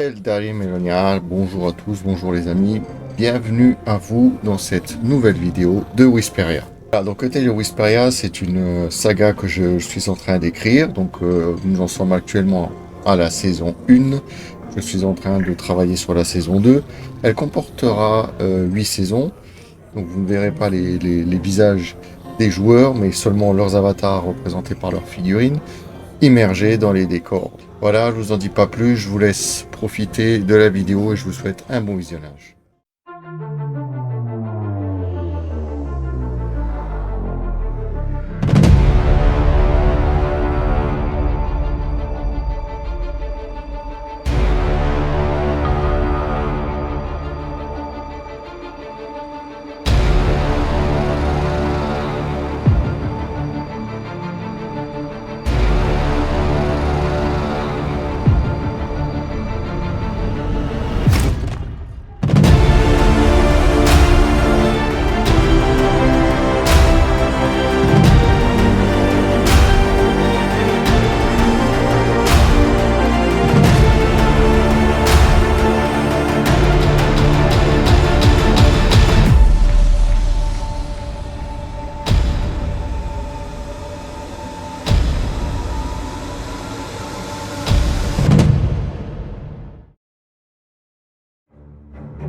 Eldari Melonia, bonjour à tous, bonjour les amis, bienvenue à vous dans cette nouvelle vidéo de Whisperia. Alors, donc Hotel de Whisperia, c'est une saga que je suis en train d'écrire, donc nous en sommes actuellement à la saison 1, je suis en train de travailler sur la saison 2, elle comportera 8 saisons, donc vous ne verrez pas les visages des joueurs, mais seulement leurs avatars représentés par leurs figurines, immergés dans les décors. Voilà, je vous en dis pas plus, je vous laisse profiter de la vidéo et je vous souhaite un bon visionnage.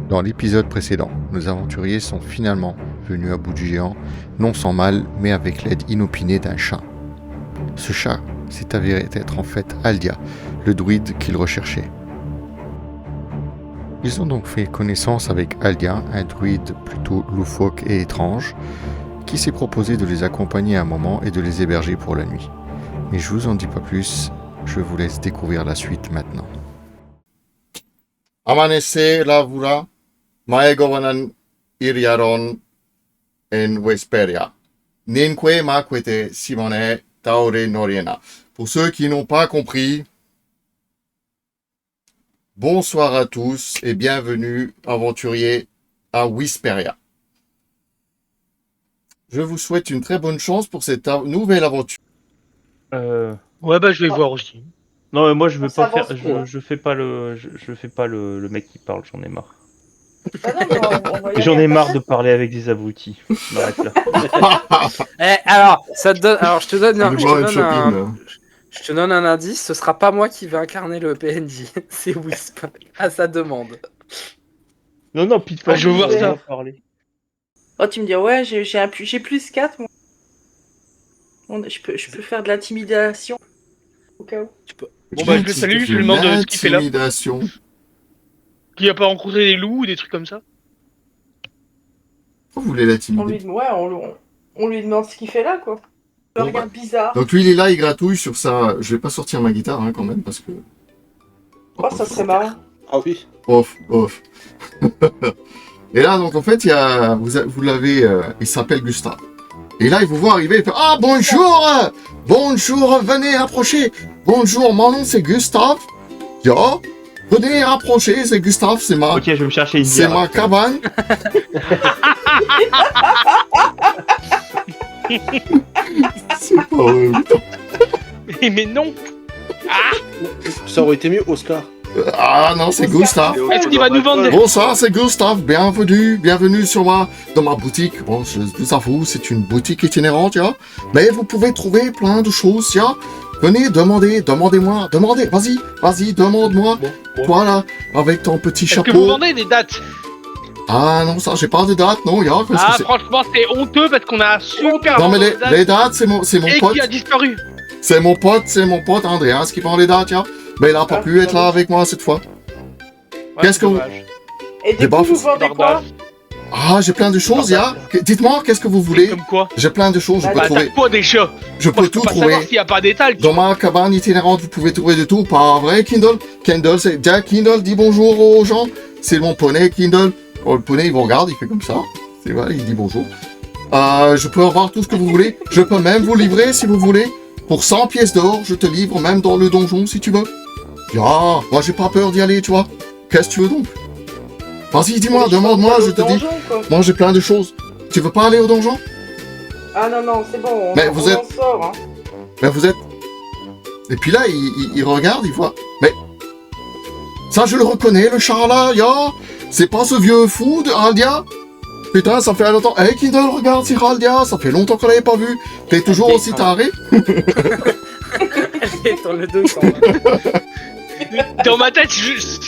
Dans l'épisode précédent, nos aventuriers sont finalement venus à bout du géant, non sans mal, mais avec l'aide inopinée d'un chat. Ce chat s'est avéré être en fait Aldia, le druide qu'ils recherchaient. Ils ont donc fait connaissance avec Aldia, un druide plutôt loufoque et étrange, qui s'est proposé de les accompagner un moment et de les héberger pour la nuit. Mais je vous en dis pas plus, je vous laisse découvrir la suite maintenant. Amanece lavura. Maegowanan iriaron en Whisperia. Ninque maquete simone taure noriena. Pour ceux qui n'ont pas compris, bonsoir à tous et bienvenue aventuriers à Whisperia. Je vous souhaite une très bonne chance pour cette nouvelle aventure. Ouais, bah je vais voir aussi. Non, mais moi je veux Ça pas faire. avance trop, hein. Je fais pas je fais pas le mec qui parle, j'en ai marre. Bah non, mais on va y aller J'en ai à marre ta de place. parler avec des abrutis. On arrête là. Alors, ça te donne. Alors, je te donne Je vais boire une chopine. je te donne un indice. Ce sera pas moi qui vais incarner le PNJ. C'est Wisp à sa demande. Non, pite pas. Bah, je veux voir ça. Parler. Oh, tu me dis, ouais, j'ai plus 4, moi. Je peux faire de l'intimidation. Au cas où. Bon, bah je le salue, je lui demande ce qu'il fait là. L'intimidation. Qu'il a pas rencontré des loups ou des trucs comme ça. Vous voulez l'intimider? On lui demande ce qu'il fait là, quoi. Je Bon, regarde bizarre. Donc lui il est là, il gratouille sur ça. Je vais pas sortir ma guitare quand même parce que... Oh, ça serait marrant. Ah oui. Off. Et là, donc en fait, il y a, vous l'avez, il s'appelle Gustave. Et là, il vous voit arriver, il fait ah bonjour, venez approcher. Bonjour, mon nom c'est Gustave. Yo, venez approcher, c'est Gustave, c'est ma, Ok, je vais me chercher une c'est bière. ma cabane. C'est pas vrai, putain. Mais non. Ça aurait été mieux, Oscar. Ah non, c'est Gustave. Est-ce qu'il va nous vendre des... Bonsoir, c'est Gustave, bienvenue dans ma boutique. Bon, je vous avoue, c'est une boutique itinérante, ya. Mais vous pouvez trouver plein de choses, ya. Venez, demandez-moi, vas-y, demande-moi. Bon. Toi là, avec ton petit Est-ce que chapeau. vous vendez des dates? Ah non, ça, j'ai pas de date, non, ya. Qu'est-ce que c'est? Franchement, c'est honteux parce qu'on a un super Non mais vendeur de dates les dates, c'est mon et pote. qui a disparu. C'est mon pote Andreas qui vend les dates, ya. Mais il a pas pu être là avec moi cette fois. Ouais, Qu'est-ce c'est que vous- dommage. Et Des du coup, baffes. vous vendez quoi? Ah, j'ai plein de choses, ya. Dites-moi, qu'est-ce que vous voulez? Comme quoi? J'ai plein de choses, je peux Bah trouver. t'as quoi des chats? Je Moi peux je peux tout pas savoir trouver. s'il y a pas d'étal. Dans ma cabane itinérante, vous pouvez trouver de tout. Pas vrai, Kindle? Kindle, c'est Jack Kindle, dit bonjour aux gens. C'est mon poney, Kindle. Oh, le poney, il vous regarde, il fait comme ça. C'est vrai, il dit bonjour. Je peux avoir tout ce que vous voulez. Je peux même vous livrer si vous voulez. Pour 100 pièces d'or, je te livre même dans le donjon si tu veux. Ah, moi j'ai pas peur d'y aller, tu vois. Qu'est-ce que tu veux donc? Vas-y, dis-moi, demande-moi, je te dis. Donjon, quoi. Moi j'ai plein de choses. Tu veux pas aller au donjon? Ah non, c'est bon, Mais on vous êtes- en sort, hein. Ben vous êtes... Et puis là, il regarde, il voit... Mais... Ça, je le reconnais, le chat là, c'est pas ce vieux fou de Aldia. Putain, ça fait longtemps. Hey Kindle, regarde, c'est Aldia, ça fait longtemps qu'on l'avait pas vu. T'es toujours aussi taré? Elle est dans le dos, quand même. Dans ma tête,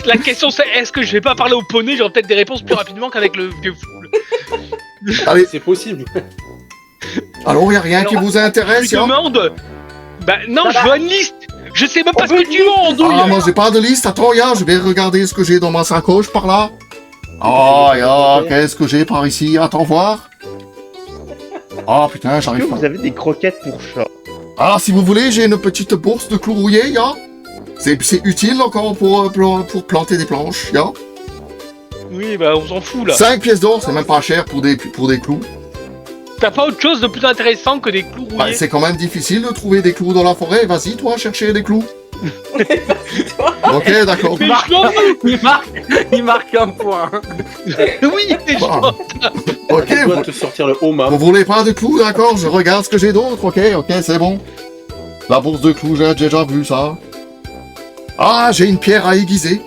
la question c'est est-ce que je vais pas parler au poney? J'aurai peut-être des réponses plus rapidement qu'avec le vieux fou. Allez, C'est possible. alors y a rien qui vous intéresse, Tu demandes? Bah non, je veux une liste. Je sais même pas ce veut que tu vends, Andouille. Ah, moi j'ai pas de liste, attends, je vais regarder ce que j'ai dans ma sacoche par là. Ah, qu'est-ce que j'ai par ici? Attends voir. Ah putain, Est-ce j'arrive que pas. vous avez des croquettes pour chat? Ah, si vous voulez, j'ai une petite bourse de clous rouillés, C'est utile encore pour planter des planches, Oui, bah on s'en fout là. 5 pièces d'or, c'est même pas cher pour des clous. T'as pas autre chose de plus intéressant que des clous Bah, rouillés? c'est quand même difficile de trouver des clous dans la forêt. Vas-y, toi, chercher des clous. Ok, d'accord. Mais je m'en fous. Il marque un point. Oui, mais je Bah, m'en- ok, Je dois vous, te sortir le home. vous voulez pas de clous, d'accord? Je regarde ce que j'ai d'autre. Ok, c'est bon. La bourse de clous, j'ai déjà vu ça. Ah, j'ai une pierre à aiguiser.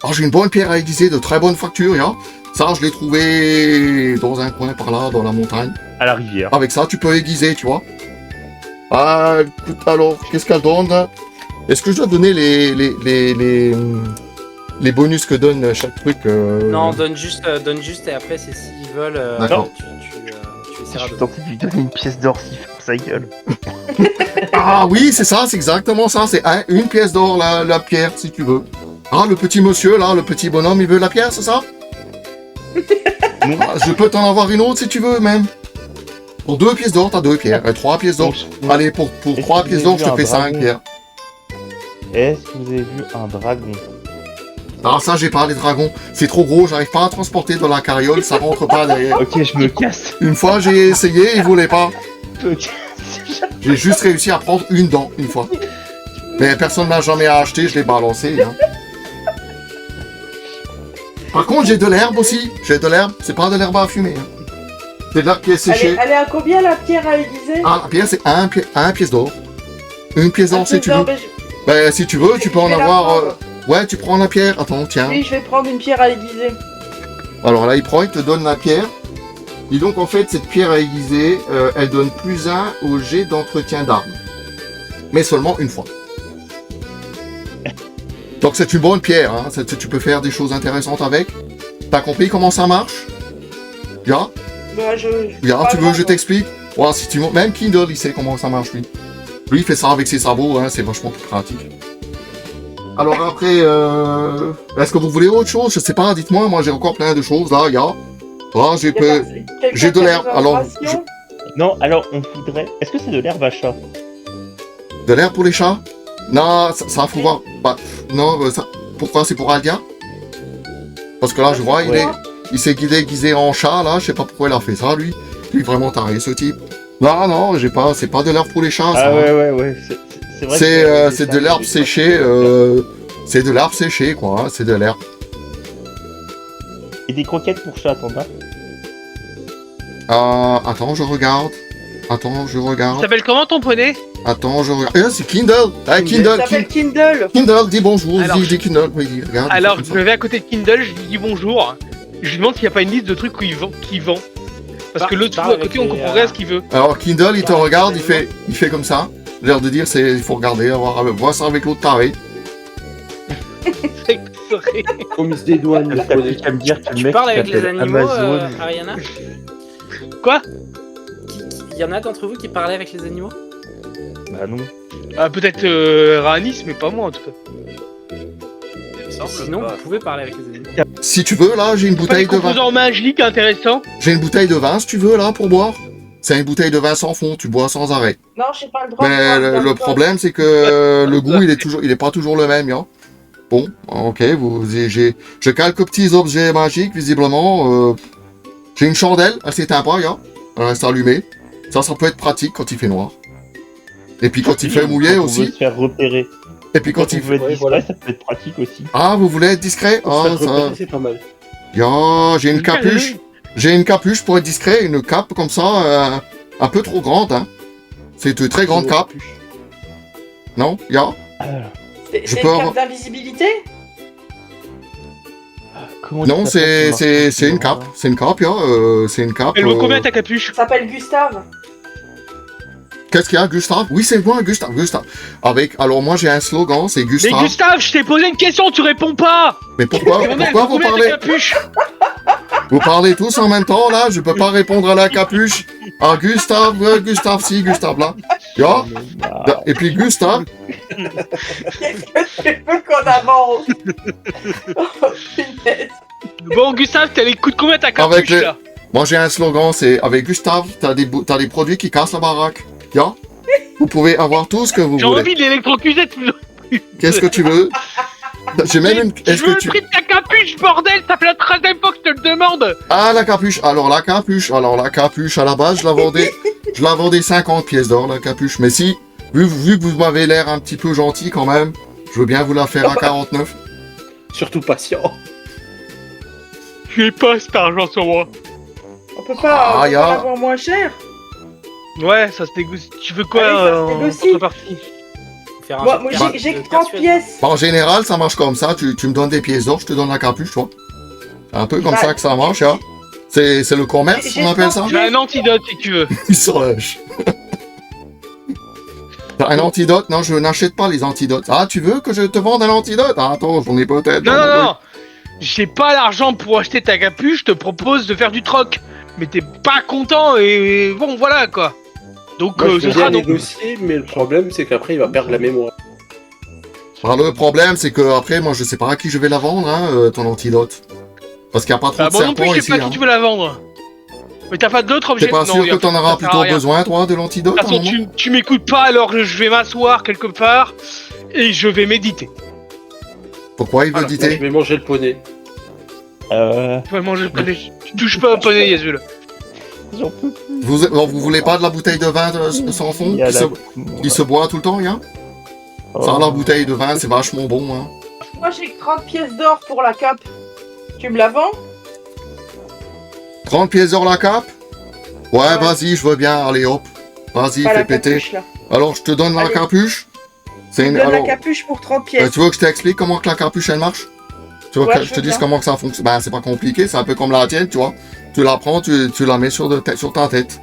Ah, j'ai une bonne pierre à aiguiser de très bonne facture, Ça, je l'ai trouvé dans un coin par là, dans la montagne. À la rivière. Avec ça, tu peux aiguiser, tu vois. Ah, écoute, alors, qu'est-ce qu'elle donne là? Est-ce que je dois donner les bonus que donne chaque truc Non, donne juste et après, c'est s'ils veulent. D'accord. Tu Je essaieras suis de. tenté de lui donner une pièce d'or s'il ferme sa gueule. Ah oui, c'est ça, c'est exactement ça. C'est une pièce d'or, la pierre, si tu veux. Ah, le petit monsieur, là, le petit bonhomme, il veut la pierre, c'est ça? Ah, je peux t'en avoir une autre si tu veux, même. Pour 2 pièces d'or, t'as 2 pierres. Et 3 pièces d'or. Allez, pour Est-ce 3 que pièces vous d'or, avez je te vu fais un 5 dragon pierres. Est-ce que vous avez vu un dragon? Ah, ça, j'ai pas les dragons. C'est trop gros, j'arrive pas à transporter dans la carriole, ça rentre pas derrière. Ok, je me casse. Une fois, j'ai essayé, il voulait pas. Ok. J'ai juste réussi à prendre une dent, une fois. Mais personne m'a jamais acheté, je l'ai balancé. Par contre, j'ai de l'herbe aussi. J'ai de l'herbe, c'est pas de l'herbe à fumer. C'est de l'herbe qui est séchée. Elle est à combien la pierre à aiguiser? Ah, la pierre, c'est un pièce d'or. Une pièce d'or, si tu veux. Non, mais Ben, si tu veux, tu peux en vais la avoir... prendre. Ouais, tu prends la pierre. Attends, tiens. Oui, je vais prendre une pierre à aiguiser. Alors là, il prend, il te donne la pierre. Et donc, en fait, cette pierre à aiguiser, elle donne +1 au jet d'entretien d'armes. Mais seulement une fois. Donc, c'est une bonne pierre. Hein. Tu peux faire des choses intéressantes avec. T'as compris comment ça marche? Ya? Bah, Ya, pas tu veux grave, que je t'explique? Ouais, si tu... Même Kindle, il sait comment ça marche, lui. Lui, il fait ça avec ses sabots, hein, c'est vachement plus pratique. Alors après, est-ce que vous voulez autre chose? Je sais pas, dites-moi, moi j'ai encore plein de choses, là, ya. Ah, j'ai de l'herbe, alors... Non, alors on voudrait. Est-ce que c'est de l'herbe à chat? De l'herbe pour les chats? Non, ça faut voir. Bah, non, ça... Pourquoi? C'est pour Aldia? Parce que là, je vois, il s'est déguisé en chat, là, je sais pas pourquoi il a fait ça, lui. Lui, vraiment taré, ce type. Non, j'ai pas, c'est pas de l'herbe pour les chats, ça. Ah ouais. C'est vrai. C'est de l'herbe séchée, c'est de l'herbe séchée, quoi, hein, c'est de l'herbe. Et des croquettes pour chat, t'en as? Attends, je regarde. Il s'appelle comment ton poney? Attends, je regarde. C'est Kindle. Ah, Il Kindle, s'appelle Kindle. Kindle, dis bonjour, Alors, dis Kindle. Oui, regarde. Alors, comme je ça. vais à côté de Kindle, je lui dis bonjour. Je lui demande s'il n'y a pas une liste de trucs qu'il vend. Parce que l'autre parle à côté, on avec les, comprend rien à ce qu'il veut. Alors, Kindle, il te Bah, regarde, c'est il fait comme ça. L'air de dire, il faut regarder, voir ça avec l'autre taré. C'est vrai. Comme il se dédouane, le T'as poney. plus qu'à me dire que le Tu mec parles qui avec les s'appelle animaux, Amazon. Ariana? Quoi? Il y en a d'entre vous qui parlaient avec les animaux? Bah non. Peut-être Ranis, mais pas moi en tout cas. Sinon, vous pouvez parler avec les animaux. Si tu veux, là, j'ai une Pas bouteille des de vin. composants magiques intéressants. J'ai une bouteille de vin, si tu veux, là, pour boire. C'est une bouteille de vin sans fond, tu bois sans arrêt. Non, j'ai pas le droit de Mais boire le d'alcool. problème, c'est que le goût, il est pas toujours le même, ya. Bon, ok, je calque petits objets magiques, visiblement. J'ai une chandelle, elle s'éteint pas, ya. Elle reste allumée. Ça peut être pratique quand il fait noir. Et puis quand il fait mouillé Quand on veut aussi. se faire repérer. Et puis quand Quand on il veut être Ouais, discret, voilà. ça peut être pratique aussi. Ah, vous voulez être discret? Pour se Ah, faire ça... repérer, c'est pas mal. Ya, j'ai une capuche. J'ai une capuche pour être discret, une cape comme ça, un peu trop grande, hein. C'est une très grande cape. Non? Ya? C'est Je une peux carte avoir- d'invisibilité? Comment Non, il s'appelle, c'est une cape. C'est une cape, c'est une cape. Elle vaut combien ta capuche? Ça s'appelle Gustave. Qu'est-ce qu'il y a, Gustave? Oui, c'est moi, Gustave. Alors moi j'ai un slogan, c'est Mais Gustave. Gustave, je t'ai posé une question, tu réponds pas! Mais pourquoi Lionel, elle vous vaut combien ta parlez? capuche? Vous parlez tous en même temps là? Je peux pas répondre à la capuche. Ah Gustave, Gustave, si, Gustave là. Ya. Et puis Gustave, Qu'est-ce que tu veux qu'on avance? Oh, punaise. Bon, Gustave, t'as les coups de combien ta Avec capuche les- là? moi j'ai un slogan, c'est avec Gustave, t'as des produits qui cassent la baraque. Ya. Vous pouvez avoir tout ce que vous J'ai voulez. envie de l'électrocuter tout le long. Qu'est-ce que tu veux? J'ai même une. Je Est-ce veux que le tu. prix de ta capuche, bordel! Ça fait la 13e fois que je te le demande! Ah, la capuche. Alors, la capuche, à la base, je la vendais 50 pièces d'or, la capuche. Mais si, vu que vous m'avez l'air un petit peu gentil quand même, je veux bien vous la faire à 49. Surtout patient. J'ai pas cet argent sur moi. On peut pas, Ah, ya. l'avoir moins cher. Ouais, ça se négocie. Tu veux quoi Ah oui, ça se en négocie. contrepartie? Faire un Moi, jeu de moi, cartes j'ai que de 30 virtuel. pièces. En général, ça marche comme ça. Tu me donnes des pièces d'or, je te donne la capuche, toi. C'est un peu comme Bah, ça que ça marche, hein. C'est le commerce, J'ai on appelle ça? J'ai un antidote si tu veux. Ils sont lâches. T'as un antidote? Non, je n'achète pas les antidotes. Ah, tu veux que je te vende un antidote? Ah, attends, j'en ai peut-être. Non, dans mon non, truc. non! J'ai pas l'argent pour acheter ta capuche, je te propose de faire du troc. Mais t'es pas content et bon, voilà quoi. Donc Moi, je ce veux sera bien donc. négocier, mais le problème, c'est qu'après, il va perdre la mémoire. Alors, le problème, c'est que après, moi, je sais pas à qui je vais la vendre, hein, ton antidote. Parce qu'il n'y a pas trop Bah, de bon, non plus, serpents je ici, sais pas hein. qui tu veux la vendre. Mais t'as pas d'autre objet? T'es pas Non, sûr y que a- t'en ça auras sert à plutôt rien. besoin, toi, de l'antidote? De toute à un façon, moment tu m'écoutes pas, alors je vais m'asseoir quelque part et je vais méditer. Pourquoi il veut Voilà. Moi, diter? je vais manger le poney. Tu vas manger le poney. Tu touches pas au poney, Yazul. J'en peux plus. Vous voulez pas de la bouteille de vin sans fond Il y a qui se boit tout le temps, hein? Ça, la bouteille de vin, c'est vachement bon, hein. Moi, j'ai que 30 pièces d'or pour la cape. Tu me la vends? 30 pièces d'or la cape? Ouais, Ouais. vas-y, je veux bien, allez hop. Vas-y, Pas fais la péter. capuche, là. Alors, je te donne la Allez. capuche. Tu me donnes alors, la capuche pour 30 pièces. tu veux que je t'explique comment que la capuche, elle marche? Tu veux Ouais, que je je te veux dise bien. comment que ça fonctionne? Ben, c'est pas compliqué, c'est un peu comme la tienne, tu vois. Tu la prends, tu la mets sur ta tête.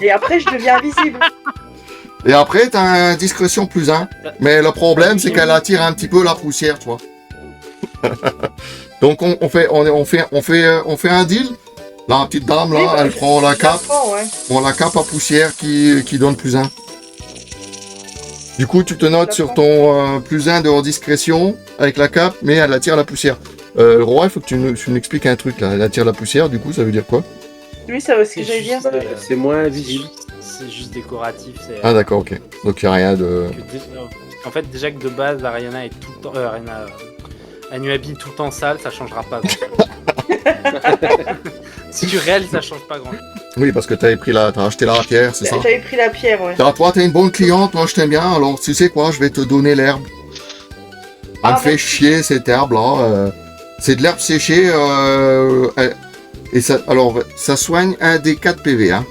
Et après, je deviens invisible. Et après, t'as un discrétion plus 1. Mais le problème, c'est qu'elle attire un petit peu la poussière, tu vois. Donc, on fait un deal. La petite dame, là, Oui, bah, elle prend la je cape. prends, ouais. Bon, la cape à poussière qui donne plus 1. Du coup, tu te notes Je sur la ton plus 1 de discrétion avec la cape, mais elle attire la poussière. Roi, il faut que tu nous expliques un truc, là. Elle attire la poussière, du coup, ça veut dire quoi? Oui, ça va, ce que j'allais dire. juste, C'est moins visible. C'est juste décoratif. C'est Ah, d'accord, ok. Donc, il n'y a rien de... En fait, déjà que de base, Ariana est tout le temps. Ariana. Anuabi tout le temps sale, ça changera pas grand Si tu réalises, ça change pas grand Oui, parce que t'as acheté la pierre, c'est ça? J'avais pris la pierre, ouais. Toi, t'es une bonne cliente, moi, je t'aime bien, alors, tu sais quoi, je vais te donner l'herbe. Elle Ah, me fait merci. chier, cette herbe-là. C'est de l'herbe séchée, et ça, alors, ça soigne un des 4 PV, hein.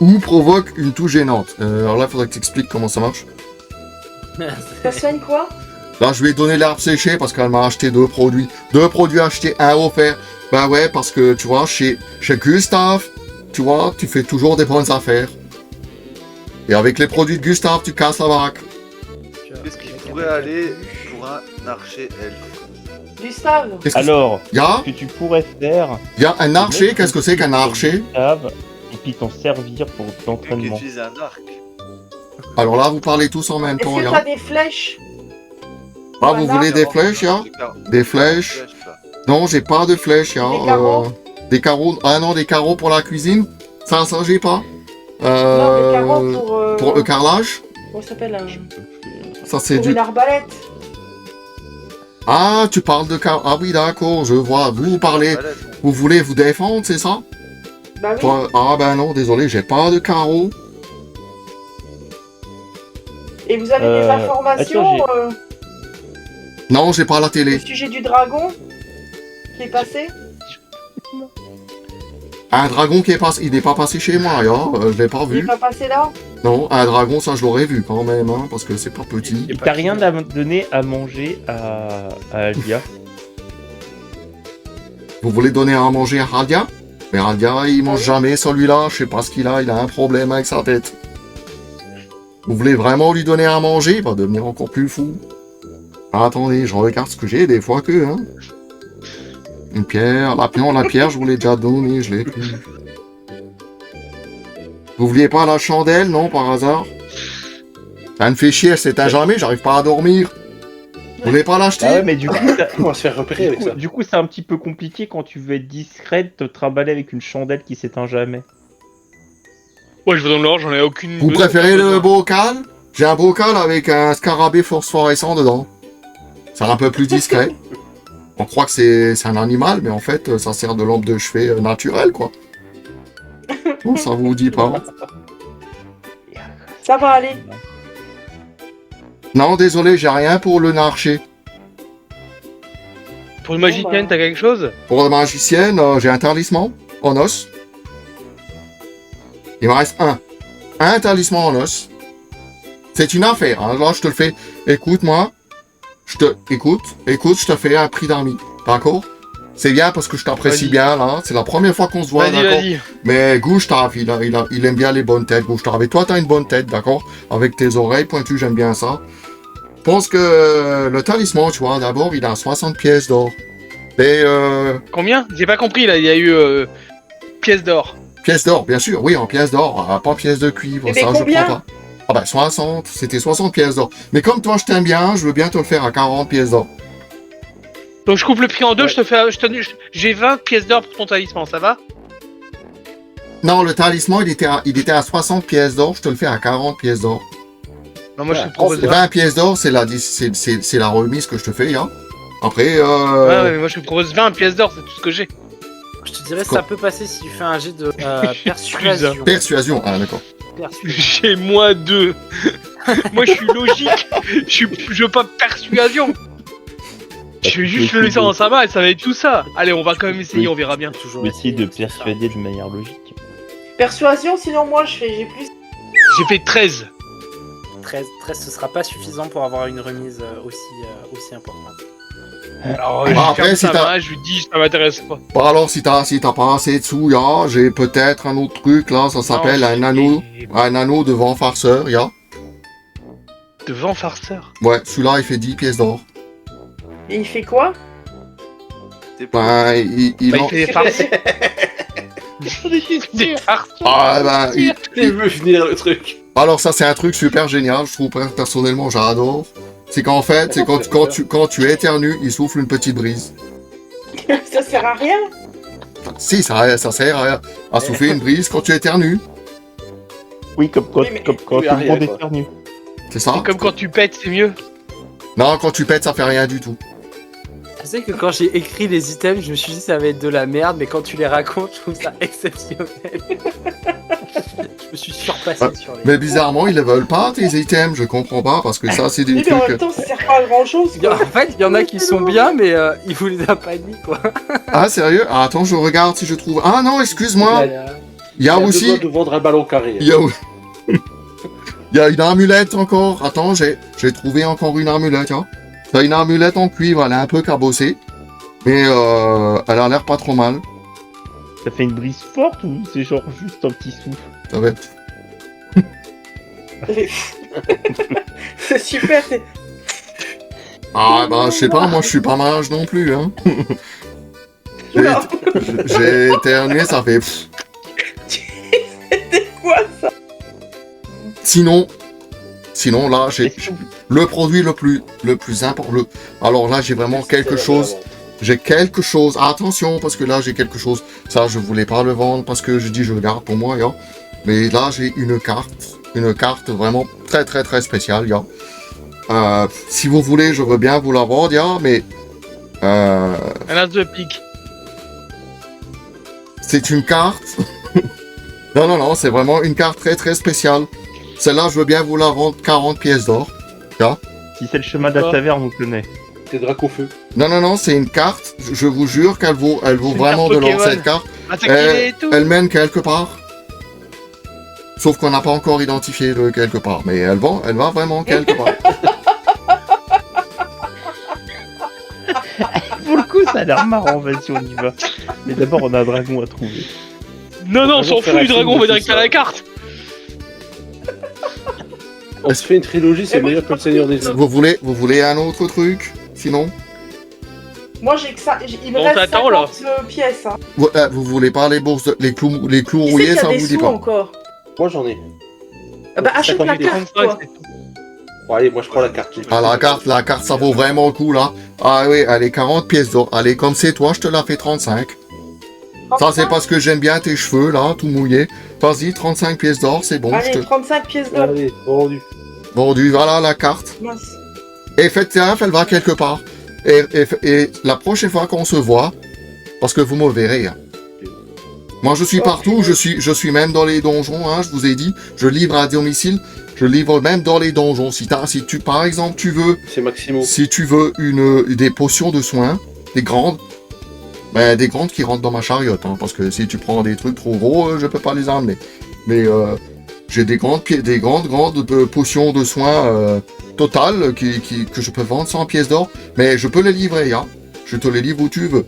Ou provoque une toux gênante. Alors là, il faudrait que tu expliques comment ça marche. Ça soigne quoi? Là, je lui ai donné l'herbe séchée parce qu'elle m'a acheté 2 produits. 2 produits achetés, un offert. Bah ouais, parce que, tu vois, chez Gustave, tu vois, tu fais toujours des bonnes affaires. Et avec les produits de Gustave, tu casses la baraque. Qu'est-ce qu'il pourrait aller pour un archer elfe? Gustave? Qu'est-ce que Alors, y a? ce que tu pourrais faire, Y a un archer, qu'est-ce que c'est qu'un archer? et puis t'en servir pour Quelqu'un qui l'entraînement. utilise un arc. Alors là, vous parlez tous en même Est-ce temps, que ya. t'as des flèches? Ah, vous Voilà. voulez des flèches, ya? Des flèches? là. Non, j'ai pas de flèches, ya. Des carreaux? Des carreaux? Ah non, des carreaux pour la cuisine? Ça, j'ai pas. Non, des carreaux pour... Pour le carrelage? Comment ça s'appelle Ça, c'est pour du... une arbalète. Ah, tu parles de carreaux. Ah oui, d'accord, je vois. Vous parlez... Vous voulez vous défendre, c'est ça? Bah oui. Toi... Ah ben non, désolé, j'ai pas de carreaux. Et vous avez des informations attends, Non, j'ai pas la au télé. sujet du dragon qui est passé? Un dragon qui est passé... Il n'est pas passé chez moi, ya. Je l'ai pas Il est vu. pas passé là? Non, un dragon, ça, je l'aurais vu quand même, hein, parce que c'est pas petit. Et t'as rien à donner à manger à Alia. Vous voulez donner à manger à Radia? Mais Radia, il mange jamais celui-là. Je sais pas ce qu'il a. Il a un problème avec sa tête. Vous voulez vraiment lui donner à manger? Il va devenir encore plus fou. Ah, attendez, je regarde ce que j'ai des fois que, hein. Une pierre. La pierre, je vous l'ai déjà donnée. Je l'ai plus. Vous vouliez pas la chandelle, non, par hasard? Ça me fait chier, elle s'éteint jamais. J'arrive pas à dormir. Vous voulez pas l'acheter? Ah ouais, mais du coup, On va se faire repérer avec ça. du coup, c'est un petit peu compliqué quand tu veux être discret de te trimballer avec une chandelle qui s'éteint jamais. Ouais, je vais dans le Nord, j'en ai aucune. Vous préférez le bocal? J'ai un bocal avec un scarabée phosphorescent dedans. C'est un peu plus discret. On croit que c'est un animal, mais en fait, ça sert de lampe de chevet naturelle, quoi. Bon, ça vous dit pas. Ça va aller. Non, désolé, j'ai rien pour le narché. Pour une magicienne, t'as quelque chose? Pour la magicienne, j'ai un talisman en os. Il me reste un. Un talisman en os. C'est une affaire, hein. Là, je te le fais. Écoute-moi. Écoute, je te fais un prix d'ami. D'accord? C'est bien parce que je t'apprécie Vas-y. bien, là. C'est la première fois qu'on se voit, Vas-y, d'accord? vas-y. Mais Gustave, il aime bien les bonnes têtes, Gustave. Et toi, t'as une bonne tête, d'accord? Avec tes oreilles pointues, j'aime bien ça. Je pense que le talisman, tu vois, d'abord, il a 60 pièces d'or. Et Combien? J'ai pas compris là, il y a eu pièce d'or. pièces d'or, bien sûr, oui, en pièces d'or, pas pièces de cuivre, Mais ça je combien? prends pas. Ah ben 60, c'était 60 pièces d'or. Mais comme toi je t'aime bien, je veux bien te le faire à 40 pièces d'or. Donc je coupe le prix en deux, Ouais. je te fais, j'ai 20 pièces d'or pour ton talisman, ça va? Non, le talisman, il était à 60 pièces d'or, je te le fais à 40 pièces d'or. Non, moi je te Ouais, propose 20. 20 pièces d'or, c'est la remise que je te fais, hein. Après, Ouais, mais moi je te propose 20 pièces d'or, c'est tout ce que j'ai. Je te dirais, Quoi? ça peut passer si tu fais un jet de persuasion. persuasion, ah d'accord. Persuasion. J'ai moins 2. Moi je suis logique, je veux pas persuasion. Je vais juste le laisser dans sa main et ça va être tout ça. Allez, on va quand même essayer, on verra bien. Toujours Essayer de c'est ça. persuader de manière logique. Persuasion, sinon moi j'ai plus. J'ai fait 13. 13, ce sera pas suffisant pour avoir une remise aussi importante. Alors, Ah, je après, ferme si sa t'as- main, je lui dis, ça m'intéresse pas. Bon alors, si t'as pas assez de sous, ya, j'ai peut-être un autre truc, là, ça s'appelle Non, un anneau de vent farceur, ya. De vent farceur. Ouais, celui-là, il fait 10 pièces d'or. Et il fait quoi? T'es pas- Ben, il Bah, en- il fait des farces. Des farces. Ah, ben, Il veut finir le truc. alors ça, c'est un truc super génial, je trouve, personnellement, j'adore. C'est qu'en fait, c'est quand tu éternues, il souffle une petite brise. Ça sert à rien. Si, ça sert à souffler une brise quand tu éternues. Oui, comme quand, Oui, mais- comme quand oui, tout le monde arrière, quoi. éternue. C'est ça? C'est comme quand tu pètes, c'est mieux. Non, quand tu pètes, ça fait rien du tout. Je sais que quand j'ai écrit les items, je me suis dit ça va être de la merde, mais quand tu les racontes, je trouve ça exceptionnel. Je me suis surpassé Ah, sur les. Mais bizarrement, ils ne veulent pas tes items, je comprends pas, parce que ça, c'est des Oui, mais en même trucs... temps, ça sert pas à grand chose. En fait, il y en a qui sont bien, mais il vous les a pas dit quoi. Ah, sérieux? Ah, attends, je regarde si je trouve... Ah non, excuse-moi, il y a Il aussi... a besoin de vendre un ballon carré. Il y a... Il y a une amulette encore. Attends, j'ai trouvé encore une amulette, hein. C'est une amulette en cuivre, elle est un peu cabossée. Mais elle a l'air pas trop mal. Ça fait une brise forte ou c'est genre juste un petit souffle? Ça va être... C'est super. Ah bah je sais pas, moi je suis pas mage non plus, hein. Oula. J'ai éternué, ça fait... pff. C'était quoi ça? Sinon là, j'ai le produit le plus important. Alors là, j'ai vraiment quelque chose. J'ai quelque chose. Attention, parce que là, j'ai quelque chose. Ça, je voulais pas le vendre parce que je dis je le garde pour moi, ya. Mais là, j'ai une carte vraiment très très très spéciale, ya. Si vous voulez, je veux bien vous la vendre, ya, mais Un as de pique. c'est une carte. non, c'est vraiment une carte très très spéciale. Celle-là, je veux bien vous la vendre 40 pièces d'or. Si c'est le chemin de la taverne, on connaît. C'est Dracofeu. Non, c'est une carte. Je vous jure qu'elle vaut C'est vraiment une de carte l'or, cette carte. Attaquez et tout. Elle mène quelque part. Sauf qu'on n'a pas encore identifié le quelque part. Mais elle va vraiment quelque part. Pour le coup, ça a l'air marrant, vas-y, on y va. Mais d'abord, on a un dragon à trouver. Non, on s'en fout du dragon, on va direct à la carte. On se fait une trilogie, c'est meilleur que le Seigneur des Anneaux. Vous voulez un autre truc? Sinon? Moi j'ai que ça. Il me Bon, reste t'attends, là. 50 pièces. Hein. Vous voulez pas les bourses, les clous Qui c'est rouillés, qui a ça des vous dit sous pas? encore? Moi j'en ai. Ah bah achète la 50 000 carte, toi. Bon, allez, moi je prends la carte. Ah, la carte, ça vaut vraiment le coup, là. Ah oui, allez, 40 pièces d'or. Allez, comme c'est toi, je te la fais 35. Ça, c'est parce que j'aime bien tes cheveux, là, tout mouillés. Vas-y, 35 pièces d'or, c'est bon. Allez, 35 pièces d'or. Allez, vendu. Vendu, voilà la carte. Mince. Et faites gaffe, elle va quelque part. Et la prochaine fois qu'on se voit, parce que vous me verrez, hein. Moi, je suis partout, je suis même dans les donjons, hein, je vous ai dit. Je livre à domicile, je livre même dans les donjons. Si tu, par exemple, C'est Maximo. si tu veux des potions de soins, des grandes qui rentrent dans ma chariote, hein, parce que si tu prends des trucs trop gros, je peux pas les emmener. Mais j'ai des grandes potions de soins totales que je peux vendre 100 pièces d'or, mais je peux les livrer, hein. Je te les livre où tu veux.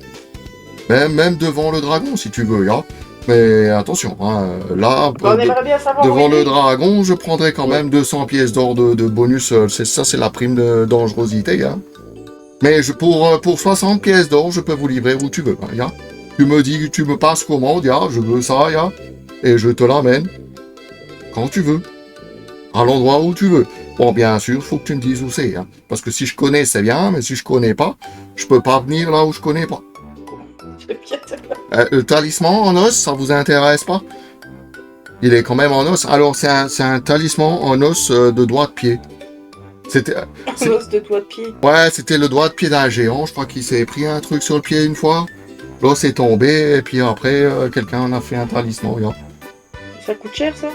Même devant le dragon, si tu veux, hein. Mais attention, hein, là, On aimerait bien savoir devant où il le est. dragon, je prendrai quand même 200 pièces d'or de bonus. C'est la prime de dangerosité, hein. Mais pour 60 pièces d'or, je peux vous livrer où tu veux, hein, ya. Tu me dis, tu me passes commande, ya, je veux ça, ya, et je te l'amène quand tu veux, à l'endroit où tu veux. Bon, bien sûr, faut que tu me dises où c'est, hein, parce que si je connais, c'est bien, mais si je connais pas, je peux pas venir là où je connais pas. Le talisman en os, ça vous intéresse pas? Il est quand même en os. Alors, c'est un talisman en os de doigt de pied. C'était... Un os de doigt de pied. Ouais, c'était le doigt de pied d'un géant. Je crois qu'il s'est pris un truc sur le pied une fois. L'os est tombé, et puis après, quelqu'un en a fait un talisman. Regarde. Ça coûte cher, ça?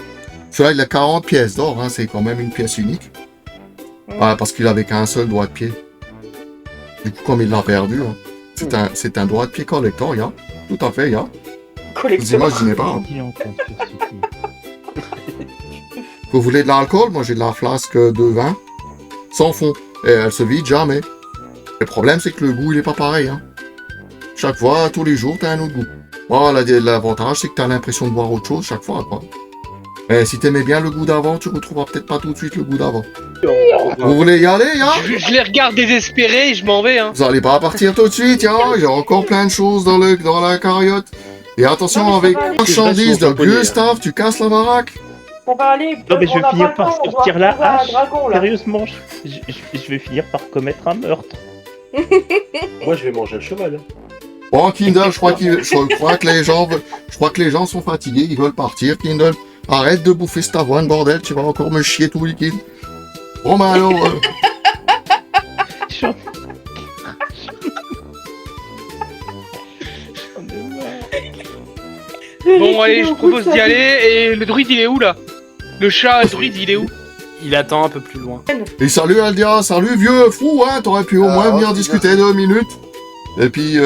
Celui-là, il a 40 pièces d'or. Hein, c'est quand même une pièce unique. Ouais, parce qu'il avait qu'un seul doigt de pied. Du coup, comme il l'a perdu, hein, c'est un doigt de pied collector, ya. Tout à fait, ya. Vous Collecteur. imaginez pas. Hein. Il est en compte, ce type. Vous voulez de l'alcool? Moi, j'ai de la flasque de vin. Sans fond. Et elle se vide jamais. Le problème, c'est que le goût, il est pas pareil, hein. Chaque fois, tous les jours, t'as un autre goût. Voilà, l'avantage, c'est que t'as l'impression de boire autre chose chaque fois, quoi. Mais si t'aimais bien le goût d'avant, tu retrouveras peut-être pas tout de suite le goût d'avant. Vous voulez y aller, ya? Je les regarde désespérés et je m'en vais, hein. Vous allez pas partir tout de suite, ya? Il y a encore plein de choses dans la carriote. Et attention, Non, mais avec ça va aller. marchandises de Je reste sur le Gustave, tu casses la baraque. On va aller. Non, mais je on vais n'a finir pas le par temps, on sortir doit la retrouver un hache. dragon, là. Sérieusement, je vais finir par commettre un meurtre. Moi je vais manger le cheval. Hein. Bon, Kindle, je crois que les gens sont fatigués, ils veulent partir, Kindle. Arrête de bouffer cette avoine, bordel, tu vas encore me chier tout liquide. Bon, bah alors... J'en ai marre. Bon, allez, je propose d'y aller. Et le druide, il est où, là? Le chat druide, il est où? Il attend un peu plus loin. Et salut Aldia, salut vieux fou, hein, t'aurais pu au moins venir discuter 2 minutes. Et puis,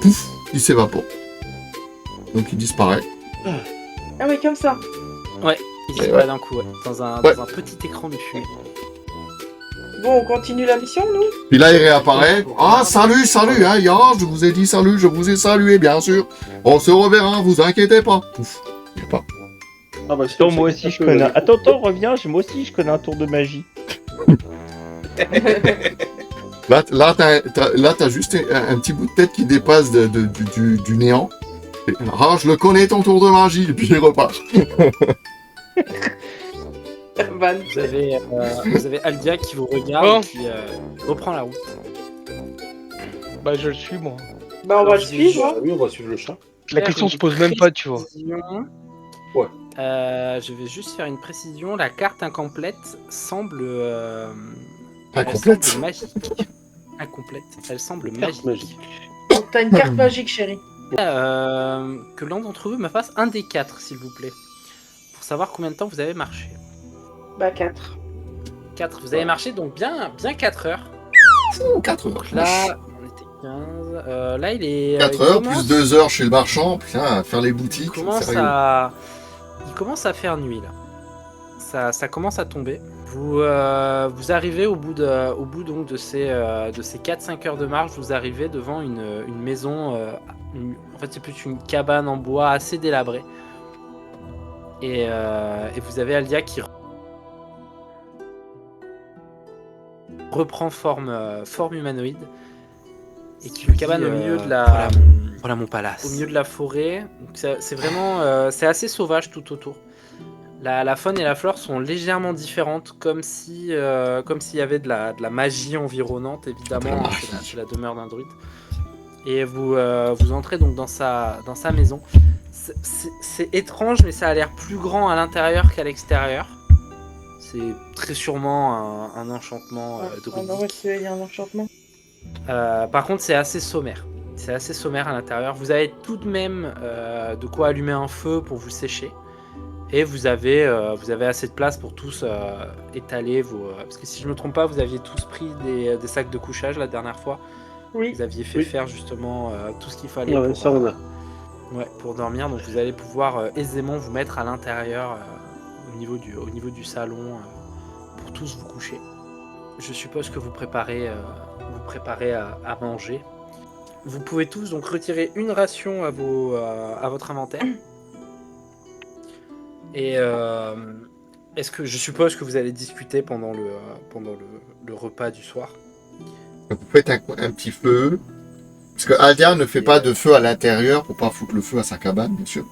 pouf, il s'évapore. Donc il disparaît. Ah oui, comme ça. Il disparaît d'un coup, ouais, dans un petit écran de fumée. Bon, on continue la mission, nous? Puis là, il réapparaît. Ah, salut, hein, ya, je vous ai dit salut, je vous ai salué, bien sûr. On se reverra, vous inquiétez pas. Pouf, il y a pas. Ah bah, Attends, moi aussi, je connais un... Attends, reviens, moi aussi, je connais un tour de magie. Là, t'as juste un petit bout de tête qui dépasse du néant. Et, ah, je le connais, ton tour de magie, et puis il repart. Van. Vous avez Aldia qui vous regarde Bon. et qui reprend la route. Bah, je le suis, moi. Bah, on Alors, va le je vais suivre. Ah Hein. oui, on va suivre le chat. La question se pose même pas, tu vois. Ouais. Je vais juste faire une précision. La carte incomplète semble. Incomplète. Elle semble magique. Incomplète. Elle semble Carte magique. magique. T'as une carte magique, chérie. Que l'un d'entre vous me fasse un des 4, s'il vous plaît. Pour savoir combien de temps vous avez marché. Bah, 4. 4. Vous avez marché donc bien 4 heures. 4 heures. Donc là, on était 15. Là, il est. 4 il heures commence- plus 2 heures chez le marchand, putain, à faire les Il boutiques. commence sérieux. à. Il commence à faire nuit là. ça commence à tomber. Vous arrivez au bout donc de ces 4-5 heures de marche, vous arrivez devant une maison. En fait, c'est plus une cabane en bois assez délabrée. Et vous avez Aldia qui reprend forme humanoïde et qui une cabane au milieu de la Voilà mon palace. au milieu de la forêt. Donc, c'est vraiment c'est assez sauvage tout autour. La faune et la flore sont légèrement différentes, comme s'il y avait de la magie environnante, évidemment. C'est la demeure d'un druide. Et vous entrez donc dans sa maison. C'est étrange, mais ça a l'air plus grand à l'intérieur qu'à l'extérieur. C'est très sûrement un enchantement druidique. Il y a un enchantement. Par contre, c'est assez sommaire. C'est assez sommaire à l'intérieur. Vous avez tout de même de quoi allumer un feu pour vous sécher. Et vous avez assez de place pour tous étaler vos... parce que si je ne me trompe pas, vous aviez tous pris des sacs de couchage la dernière fois. Oui. Vous aviez fait Oui. faire justement tout ce qu'il fallait Ouais, ça on a. pour dormir. Donc vous allez pouvoir aisément vous mettre à l'intérieur au niveau du salon pour tous vous coucher. Je suppose que vous préparez à manger. Vous pouvez tous donc retirer une ration à votre inventaire. Et je suppose que vous allez discuter pendant le repas du soir. Donc, vous faites un petit feu. Parce que Aldia ne fait pas de feu à l'intérieur pour pas foutre le feu à sa cabane, bien sûr.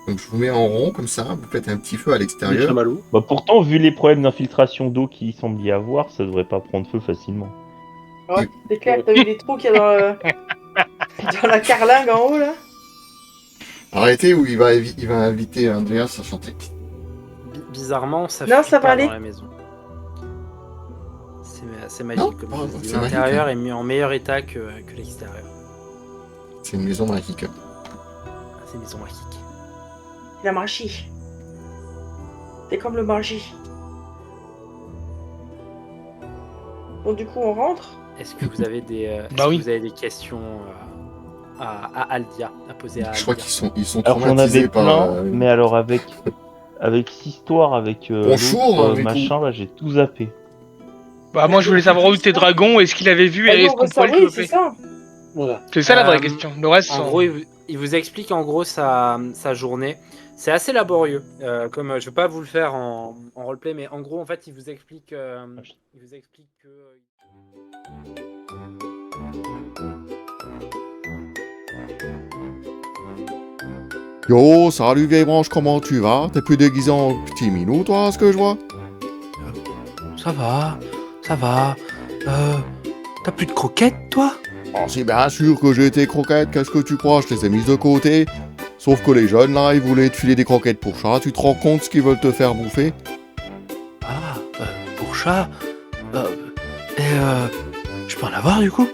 Donc je vous mets en rond comme ça, vous faites un petit feu à Les l'extérieur. chamallows. Bah pourtant, vu les problèmes d'infiltration d'eau qu'il semble y avoir, ça devrait pas prendre feu facilement. Ouais, c'est clair, t'as vu les trous qu'il y a dans la carlingue en haut là? Arrêtez ou il va inviter Andreas à chanter. Bizarrement, ça Non, fuit ça va pas aller. dans la maison. C'est magique, Non, comme oh, je vous dis. c'est magique, L'intérieur hein. est mis en meilleur état que l'extérieur. C'est une maison magique. C'est une maison magique. La magie. C'est comme le magie. Bon, du coup, on rentre. Est-ce que vous avez des oui. vous avez des questions à Aldia à poser à Je crois Aldia? qu'ils sont Alors j'en traumatisés avais par... plein, mais alors avec cette histoire, avec Bonjour, l'autre, avec machin, là, j'ai tout zappé. Bah, moi, je voulais savoir où étaient dragons, est-ce qu'il avait vu Ah et non, est-ce on qu'on veut pouvait le savoir, c'est choper. ça. Voilà. C'est ça la vraie Euh, question. Le reste, En sans- gros, il vous explique en gros sa journée. C'est assez laborieux. Comme je vais pas vous le faire en roleplay, mais en gros, en fait, il vous explique que Yo, salut vieille branche, comment tu vas? T'es plus déguisé en petit minou, toi, ce que je vois? Ça va, ça va. T'as plus de croquettes, toi? Oh, c'est bien sûr que j'ai tes croquettes, qu'est-ce que tu crois? Je les ai mises de côté. Sauf que les jeunes, là, ils voulaient te filer des croquettes pour chat. Tu te rends compte ce qu'ils veulent te faire bouffer? Ah, pour chat. Je peux en avoir du coup?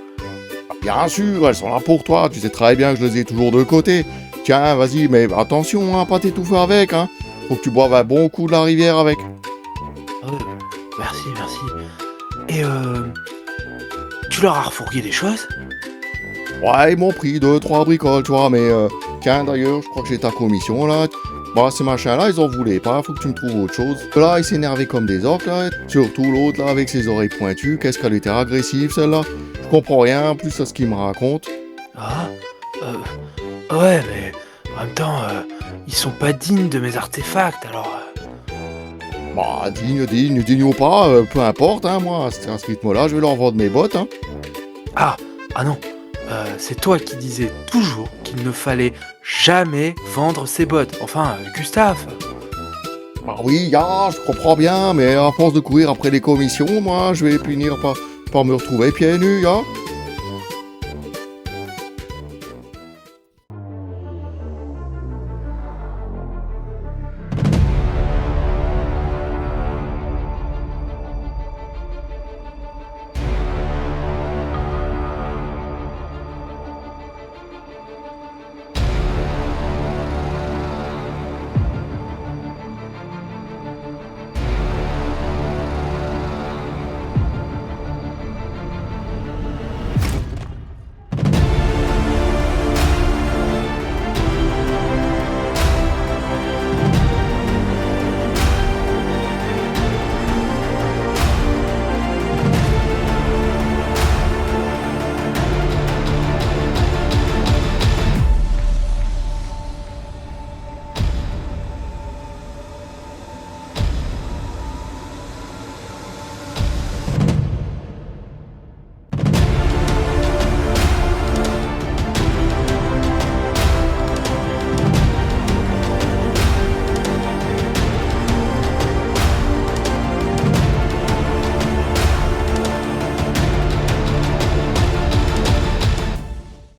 Bien sûr, elles sont là pour toi. Tu sais très bien que je les ai toujours de côté. Tiens, vas-y, mais attention, hein, pas t'étouffer avec, hein. Faut que tu boives un bon coup de la rivière avec. Merci, merci. Et tu leur as refourgué des choses? Ouais, ils m'ont pris 2-3 bricoles, tu vois, mais tiens, d'ailleurs, je crois que j'ai ta commission, là. Bah, ces machins-là, ils en voulaient pas, faut que tu me trouves autre chose. Là, ils s'énervaient comme des orques, là. Surtout l'autre, là, avec ses oreilles pointues. Qu'est-ce qu'elle était agressive, celle-là. Je comprends rien, en plus, à ce qu'il me raconte. Ah, ouais, mais en même temps, ils sont pas dignes de mes artefacts, alors... Bah, digne ou pas, peu importe, hein, moi, à ce rythme-là, je vais leur vendre mes bottes, hein. Ah non, c'est toi qui disais toujours qu'il ne fallait jamais vendre ses bottes. Enfin, Gustave. Bah oui, je comprends bien, mais à force de courir après les commissions, moi, je vais finir par me retrouver pieds nus,